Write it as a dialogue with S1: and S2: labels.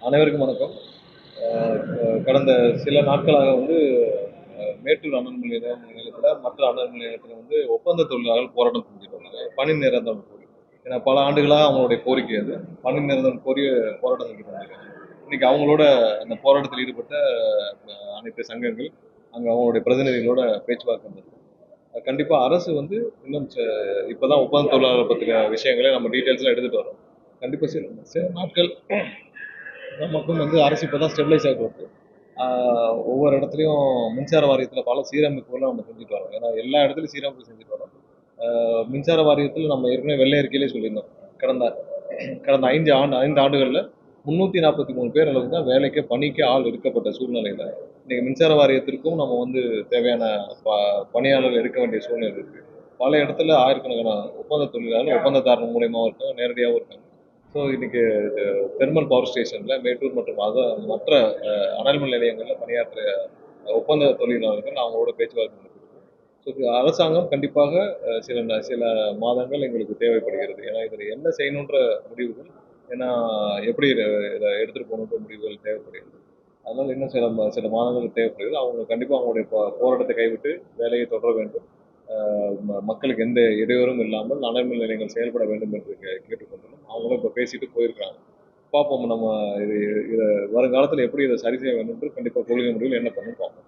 S1: அனைவருக்கும் வணக்கம். கடந்த சில நாட்களாக மேட்டூர் அனல் மின் நிலையத்தில் மற்ற அனல் மின் நிலையத்தில் ஒப்பந்த தொழிலாளர்கள் போராட்டம் செஞ்சுட்டு வந்தாங்க. பணி நிரந்தரம் கோரி. ஏன்னா பல ஆண்டுகளாக அவங்களுடைய கோரிக்கை அது. பணி நிரந்தரம் கோரி போராட்டம் செஞ்சுட்டு வந்தாங்க. இன்னைக்கு அவங்களோட அந்த போராட்டத்தில் ஈடுபட்ட அனைத்து சங்கங்கள் அங்கே அவங்களுடைய பிரதிநிதிகளோட பேச்சுவார்த்தை வந்திருக்கு. கண்டிப்பாக அரசு இன்னும் இப்போதான் ஒப்பந்த தொழிலாளர் பற்றின விஷயங்களை நம்ம டீட்டெயில்ஸ்லாம் எடுத்துகிட்டு வரோம். கண்டிப்பாக சில நாட்கள் நமக்கும் அரசு இப்போ தான் ஸ்டெபிலைஸ் ஆகிட்டு வருது. ஒவ்வொரு இடத்துலையும் மின்சார வாரியத்தில் பல சீரமைப்புகளும் நம்ம செஞ்சுட்டு வரோம். ஏன்னா எல்லா இடத்துலையும் சீரமைப்பு செஞ்சுட்டு வரோம். மின்சார வாரியத்தில் நம்ம ஏற்கனவே வெள்ளை அறிக்கையிலே சொல்லியிருந்தோம். கடந்த 5 ஆண்டுகளில் 343 பேர் அளவுக்கு தான் வேலைக்கு பணிக்கு ஆள் எடுக்கப்பட்ட சூழ்நிலையில் இன்னைக்கு மின்சார வாரியத்திற்கும் நம்ம தேவையான பணியாளர்கள் எடுக்க வேண்டிய சூழ்நிலை இருக்குது. பல இடத்துல ஆயிரக்கணக்கான ஒப்பந்த தொழிலாளர்கள் ஒப்பந்ததாரர் மூலியமாகவும் இருக்காங்க, நேரடியாகவும் இருக்காங்க. ஸோ இன்னைக்கு தெர்மல் பவர் ஸ்டேஷனில் மேட்டூர் மற்றும் மற்ற அனல் மின் நிலையங்களில் பணியாற்றிய ஒப்பந்த தொழிலாளர்கள் அவங்களோட பேச்சுவார்த்தை நடத்திருக்கோம். ஸோ அரசாங்கம் கண்டிப்பாக சில மாதங்கள் எங்களுக்கு தேவைப்படுகிறது. ஏன்னா இதில் என்ன செய்யணுன்ற முடிவுகள், ஏன்னா எப்படி இதை எடுத்துகிட்டு போகணுன்ற முடிவுகள் தேவைப்படுகிறது. அதனால் இன்னும் சில மாதங்கள் தேவைப்படுகிறது. அவங்க கண்டிப்பாக அவங்களுடைய போராட்டத்தை கைவிட்டு வேலையை தொடர வேண்டும். மக்களுக்கு எந்த இடையூறும் இல்லாமல் அனல் மின் நிலையங்கள் செயல்பட வேண்டும் என்று கேட்டுக்கொண்டோம். அவங்களும் இப்போ பேசிட்டு போயிருக்காங்க. பார்ப்போம் நம்ம இதை வருங்காலத்தில் எப்படி இதை சரி செய்ய வேண்டும் என்று கண்டிப்பாக கொள்கை முடிவில் என்ன பண்ணணும் பார்ப்போம்.